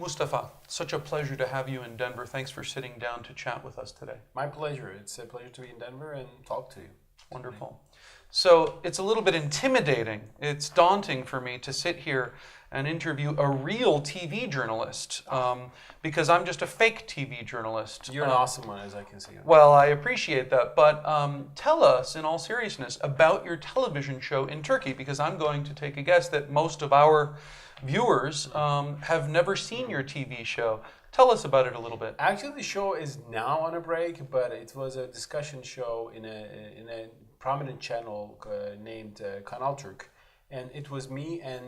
Mustafa, such a pleasure to have you in Denver. Thanks for sitting down to chat with us today. My pleasure. It's a pleasure to be in Denver and talk to you. Wonderful. So it's a little bit intimidating. It's daunting for me to sit here and interview a real TV journalist because I'm just a fake TV journalist. You're an awesome one, as I can see. Well, I appreciate that. But tell us, in all seriousness, about your television show in Turkey, because I'm going to take a guess that most of our viewers have never seen your TV show. Tell us about it a little bit. Actually, the show is now on a break, but it was a discussion show in a prominent channel named Kanal Turk. And it was me, and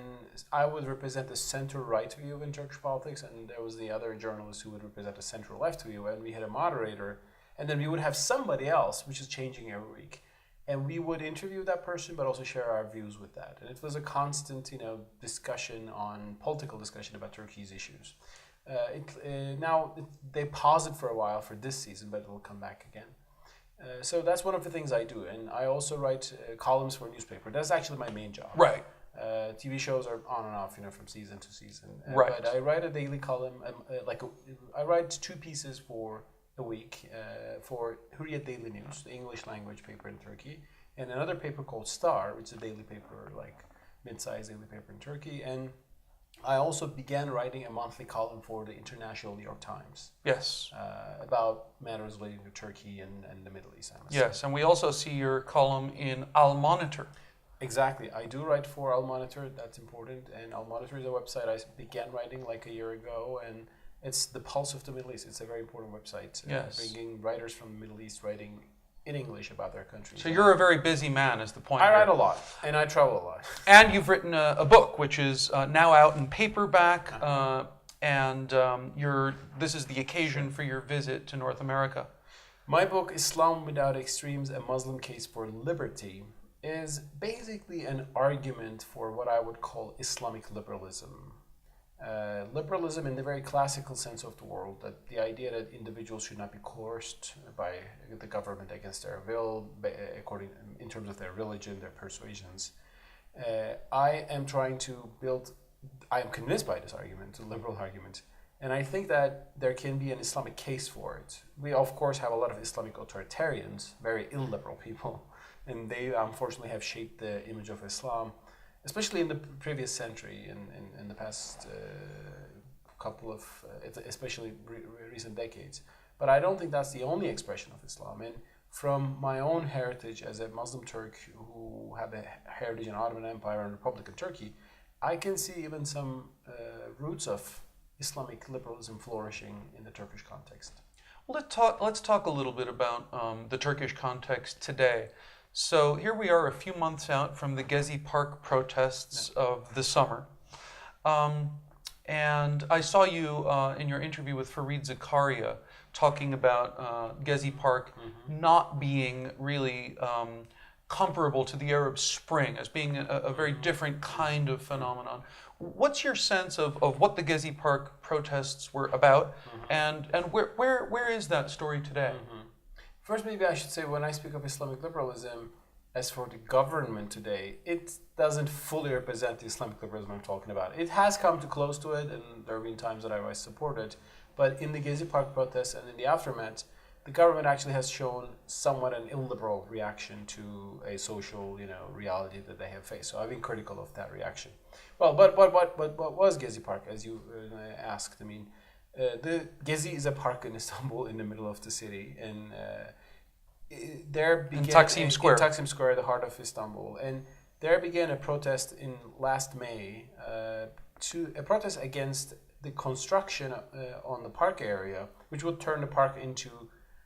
I would represent the center-right view in Turkish politics, and there was the other journalist who would represent the center-left view, and we had a moderator, and then we would have somebody else, which is changing every week. And we would interview that person, but also share our views with that. And it was a constant, political discussion about Turkey's issues. Now, they pause it for a while for this season, but it will come back again. So that's one of the things I do. And I also write columns for a newspaper. That's actually my main job. Right. TV shows are on and off, from season to season. Right. But I write a daily column. I write 2 pieces for a week for Hürriyet Daily News, the English language paper in Turkey, and another paper called Star, which is a daily paper, like mid-sized daily paper in Turkey. And I also began writing a monthly column for the International New York Times. Yes. About matters relating to Turkey and the Middle East. Yes, and we also see your column in Al Monitor. Exactly. I do write for Al Monitor. That's important. And Al Monitor is a website I began writing like a year ago, and it's the pulse of the Middle East. It's a very important website. Yes. Bringing writers from the Middle East writing in English about their country. So you're a very busy man, is the point. I write a lot, and I travel a lot. And you've written a book, which is now out in paperback, this is the occasion for your visit to North America. My book, Islam Without Extremes, A Muslim Case for Liberty, is basically an argument for what I would call Islamic liberalism. Liberalism in the very classical sense of the world, that the idea that individuals should not be coerced by the government against their will, in terms of their religion, their persuasions. I am convinced by this argument, the liberal argument, and I think that there can be an Islamic case for it. We, of course, have a lot of Islamic authoritarians, very illiberal people, and they unfortunately have shaped the image of Islam, especially in the previous century, in the past couple of, especially recent decades. But I don't think that's the only expression of Islam. And from my own heritage as a Muslim Turk who have a heritage in Ottoman Empire and Republic of Turkey, I can see even some roots of Islamic liberalism flourishing in the Turkish context. Well, let's talk a little bit about the Turkish context today. So here we are a few months out from the Gezi Park protests of the summer. And I saw you in your interview with Fareed Zakaria talking about Gezi Park not being really comparable to the Arab Spring, as being a very different kind of phenomenon. What's your sense of what the Gezi Park protests were about, and where is that story today? First, maybe I should say, when I speak of Islamic liberalism, as for the government today, it doesn't fully represent the Islamic liberalism I'm talking about. It has come too close to it, and there have been times that I support it. But in the Gezi Park protests and in the aftermath, the government actually has shown somewhat an illiberal reaction to a social, reality that they have faced. So I've been critical of that reaction. Well, but what was Gezi Park, as you asked? I mean, the Gezi is a park in Istanbul, in the middle of the city, and there began Taksim Square. In Taksim Square, the heart of Istanbul, and there began a protest in last May, a protest against the construction on the park area, which would turn the park into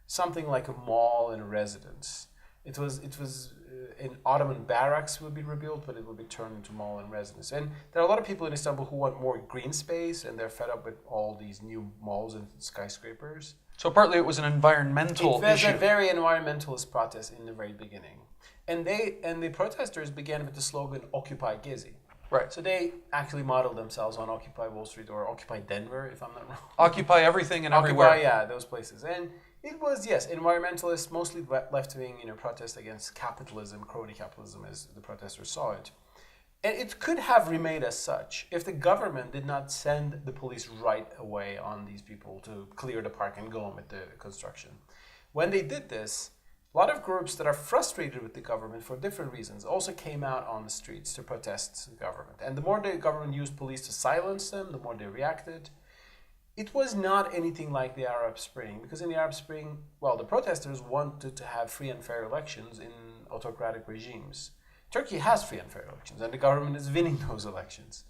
something like a mall and a residence. It was an Ottoman barracks would be rebuilt, but it would be turned into mall and residence. And there are a lot of people in Istanbul who want more green space, and they're fed up with all these new malls and skyscrapers. So partly it was an environmental issue. It was a very environmentalist protest in the very beginning. And the protesters began with the slogan, Occupy Gezi. Right. So they actually modeled themselves on Occupy Wall Street or Occupy Denver, if I'm not wrong. Occupy everything and everywhere. Occupy, yeah, those places. And it was, yes, environmentalist, mostly left-wing, protest against capitalism, crony capitalism, as the protesters saw it. And it could have remained as such if the government did not send the police right away on these people to clear the park and go on with the construction. When they did this, a lot of groups that are frustrated with the government for different reasons also came out on the streets to protest the government. And the more the government used police to silence them, the more they reacted. It was not anything like the Arab Spring, because in the Arab Spring, well, the protesters wanted to have free and fair elections in autocratic regimes. Turkey has free and fair elections, and the government is winning those elections.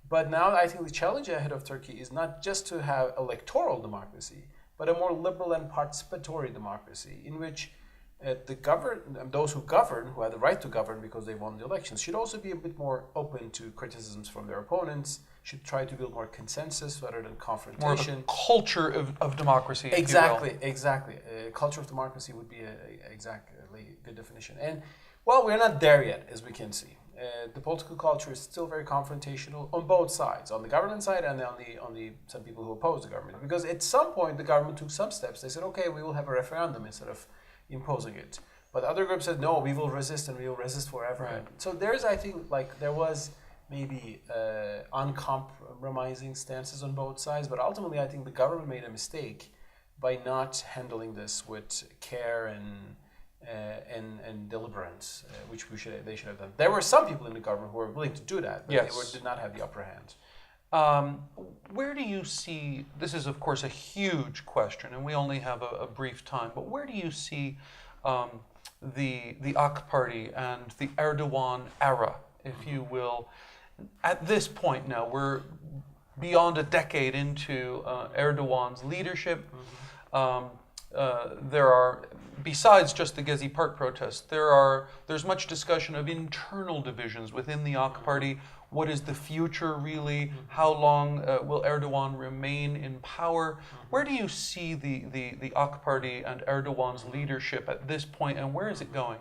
But now I think the challenge ahead of Turkey is not just to have electoral democracy, but a more liberal and participatory democracy in which those who govern, who have the right to govern because they won the elections, should also be a bit more open to criticisms from their opponents, should try to build more consensus rather than confrontation. More of a culture of democracy, if Exactly, you will. exactly. Culture of democracy would be exactly a good definition. And, well, we're not there yet, as we can see. The political culture is still very confrontational on both sides, on the government side and on the some people who oppose the government. Because at some point, the government took some steps. They said, okay, we will have a referendum instead of imposing it. But other groups said, no, we will resist and we will resist forever. Right. So there's, I think, there was maybe uncompromising stances on both sides, but ultimately I think the government made a mistake by not handling this with care and deliberance, which they should have done. There were some people in the government who were willing to do that, but they did not have the upper hand. Where do you see, this is of course a huge question and we only have a brief time, but where do you see the AK party and the Erdogan era, if you will, at this point now? We're beyond a decade into Erdogan's leadership. There are, besides just the Gezi Park protests, there's much discussion of internal divisions within the AK party. What is the future really? How long will Erdogan remain in power? Where do you see the AK party and Erdogan's leadership at this point, and where is it going?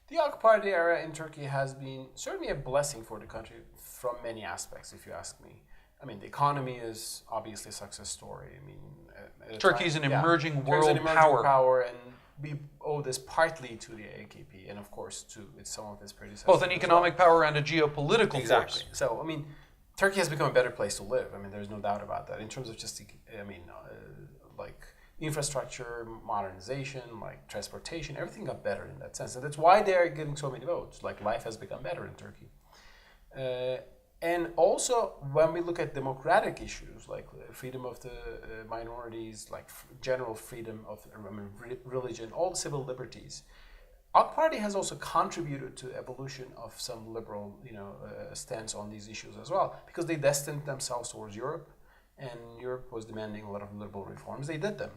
The AK party era in Turkey has been certainly a blessing for the country from many aspects, if you ask me. I mean, the economy is obviously a success story. I mean, Turkey is an emerging world power, and we owe this partly to the AKP and, of course, to some of its predecessors. Both an economic power and a geopolitical force. So, I mean, Turkey has become a better place to live. I mean, there's no doubt about that. In terms of just, like infrastructure, modernization, like transportation, everything got better in that sense. And that's why they're getting so many votes. Like, life has become better in Turkey. And also, when we look at democratic issues like freedom of the minorities, like general freedom of religion, all civil liberties, AK Party has also contributed to evolution of some liberal, stance on these issues as well, because they destined themselves towards Europe, and Europe was demanding a lot of liberal reforms. They did them,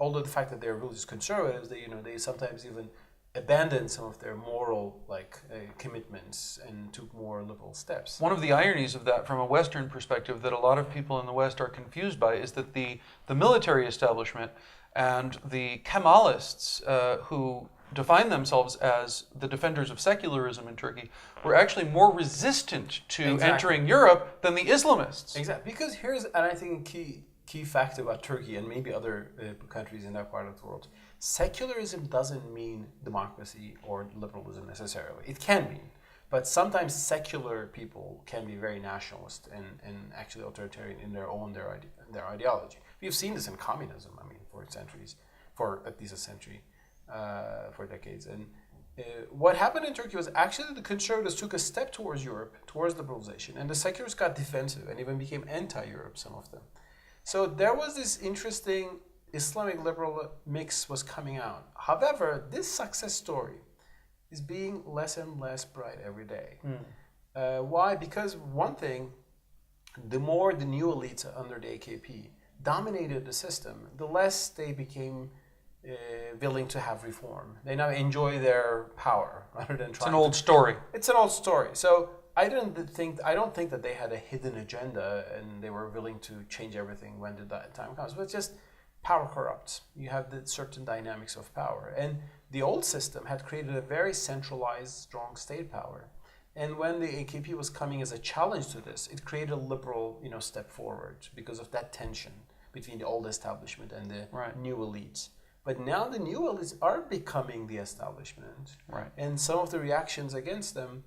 although the fact that they're religious conservatives, they sometimes even abandoned some of their moral commitments and took more liberal steps. One of the ironies of that from a Western perspective that a lot of people in the West are confused by is that the military establishment and the Kemalists who define themselves as the defenders of secularism in Turkey were actually more resistant to entering Europe than the Islamists. Exactly, because and I think a key fact about Turkey and maybe other countries in that part of the world, secularism doesn't mean democracy or liberalism necessarily. It can mean, but sometimes secular people can be very nationalist and actually authoritarian in their ideology. We've seen this in communism, I mean, for centuries, for at least a century, for decades. And what happened in Turkey was actually the conservatives took a step towards Europe, towards liberalization, and the secularists got defensive and even became anti-Europe, some of them. So there was this interesting Islamic liberal mix was coming out. However, this success story is being less and less bright every day. Why? Because one thing, the more the new elites under the AKP dominated the system, the less they became willing to have reform. They now enjoy their power rather than trying. It's an old story. It's an old story. So I don't think that they had a hidden agenda and they were willing to change everything when the time comes. But it's just power corrupts. You have the certain dynamics of power. And the old system had created a very centralized, strong state power. And when the AKP was coming as a challenge to this, it created a liberal, step forward because of that tension between the old establishment and the new elites. But now the new elites are becoming the establishment. Right. And some of the reactions against them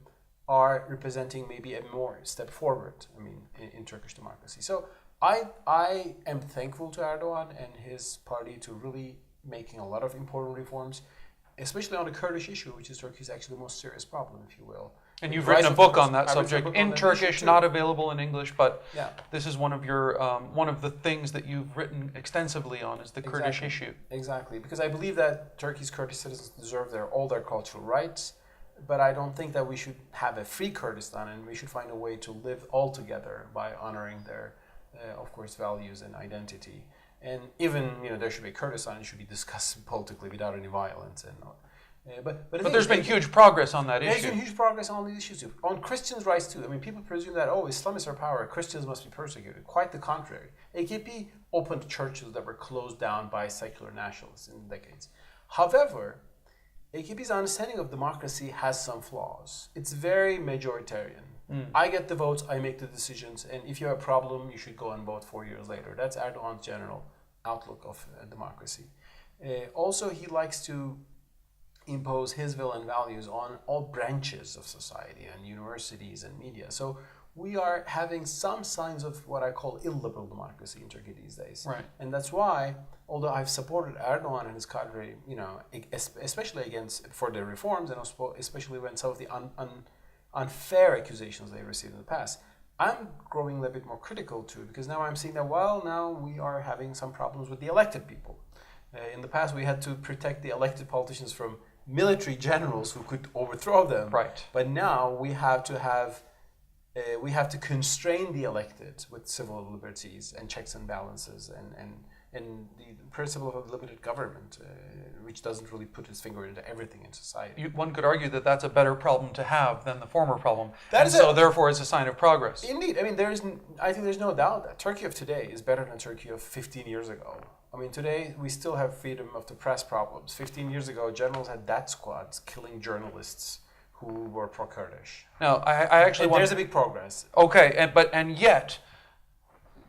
are representing maybe a more step forward, I mean, in Turkish democracy. So I am thankful to Erdogan and his party to really making a lot of important reforms, especially on the Kurdish issue, which is Turkey's actually the most serious problem, if you will. And you've written a book on that subject in Turkish, not available in English, but this is one of your one of the things that you've written extensively on is the Kurdish issue. Exactly, because I believe that Turkey's Kurdish citizens deserve all their cultural rights, but I don't think that we should have a free Kurdistan, and we should find a way to live all together by honoring their, of course, values and identity. And even there should be Kurdistan, it should be discussed politically without any violence and all. But there's been huge progress on that issue. There's been huge progress on these issues too. On Christians' rights too. I mean, people presume that, Islamists are power, Christians must be persecuted. Quite the contrary. AKP opened churches that were closed down by secular nationalists in decades. However, AKP's understanding of democracy has some flaws. It's very majoritarian. I get the votes, I make the decisions, and if you have a problem, you should go and vote 4 years later. That's Erdogan's general outlook of democracy. Also, he likes to impose his will and values on all branches of society and universities and media. So we are having some signs of what I call illiberal democracy in Turkey these days. Right. And that's why, although I've supported Erdogan and his cadre, especially for the reforms and especially when some of the unfair accusations they received in the past, I'm growing a little bit more critical too, because now I'm seeing that, now we are having some problems with the elected people. In the past, we had to protect the elected politicians from military generals who could overthrow them. Right. But now we have to constrain the elected with civil liberties and checks and balances and the principle of a limited government, which doesn't really put its finger into everything in society. One could argue that that's a better problem to have than the former problem. Therefore, it's a sign of progress. Indeed. I mean, I think there's no doubt that Turkey of today is better than Turkey of 15 years ago. I mean, today we still have freedom of the press problems. 15 years ago, generals had death squads killing journalists who were pro-Kurdish. Now, I actually want... There's a big progress. Okay, and yet,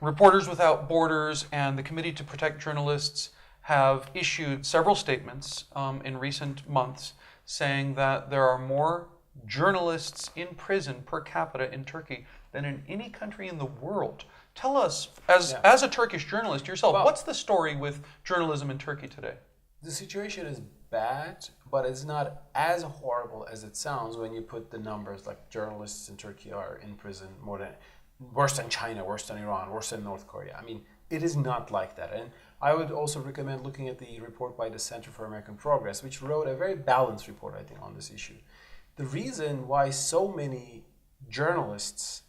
Reporters Without Borders and the Committee to Protect Journalists have issued several statements in recent months saying that there are more journalists in prison per capita in Turkey than in any country in the world. Tell us, as a Turkish journalist yourself, what's the story with journalism in Turkey today? The situation is bad, but it's not as horrible as it sounds when you put the numbers, like journalists in Turkey are in prison worse than China, worse than Iran, worse than North Korea. I mean, it is not like that. And I would also recommend looking at the report by the Center for American Progress, which wrote a very balanced report, I think, on this issue. The reason why so many journalists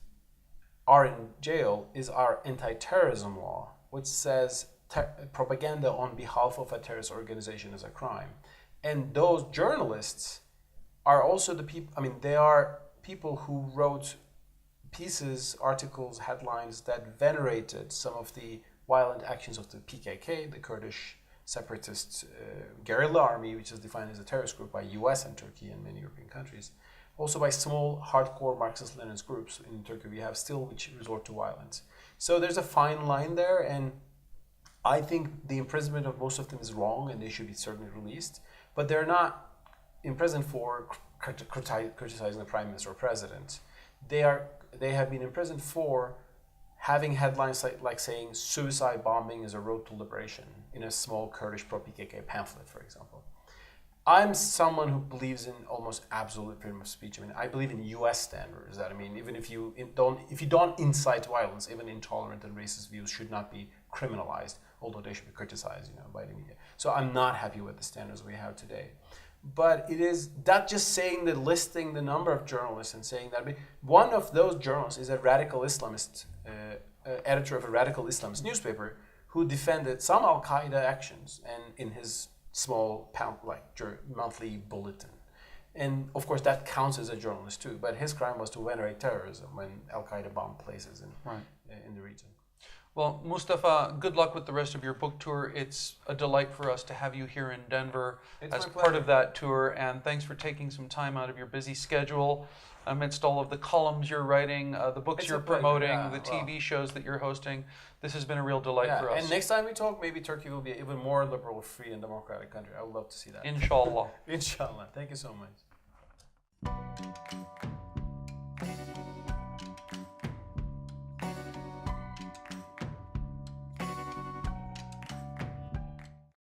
are in jail is our anti-terrorism law, which says propaganda on behalf of a terrorist organization is a crime. And those journalists are also the people, they are people who wrote pieces, articles, headlines that venerated some of the violent actions of the PKK, the Kurdish separatist guerrilla army, which is defined as a terrorist group by US and Turkey and many European countries. Also by small, hardcore Marxist-Leninist groups in Turkey we have still which resort to violence. So there's a fine line there, and I think the imprisonment of most of them is wrong and they should be certainly released. But they're not imprisoned for criticizing the prime minister or president. They have been imprisoned for having headlines like saying suicide bombing is a road to liberation in a small Kurdish pro-PKK pamphlet, for example. I'm someone who believes in almost absolute freedom of speech. I believe in U.S. standards that, even if you don't incite violence, even intolerant and racist views should not be criminalized, although they should be criticized, by the media. So I'm not happy with the standards we have today. But it is not just saying that listing the number of journalists and saying that. One of those journalists is a radical Islamist, editor of a radical Islamist newspaper who defended some Al-Qaeda actions and in his small monthly bulletin. And of course that counts as a journalist too, but his crime was to venerate terrorism when Al-Qaeda bombed places in the region. Well, Mustafa, good luck with the rest of your book tour. It's a delight for us to have you here in Denver as part of that tour, and thanks for taking some time out of your busy schedule amidst all of the columns you're writing, the books you're promoting, the TV shows that you're hosting. This has been a real delight for us. And next time we talk, maybe Turkey will be an even more liberal, free, and democratic country. I would love to see that. Inshallah. Inshallah. Thank you so much.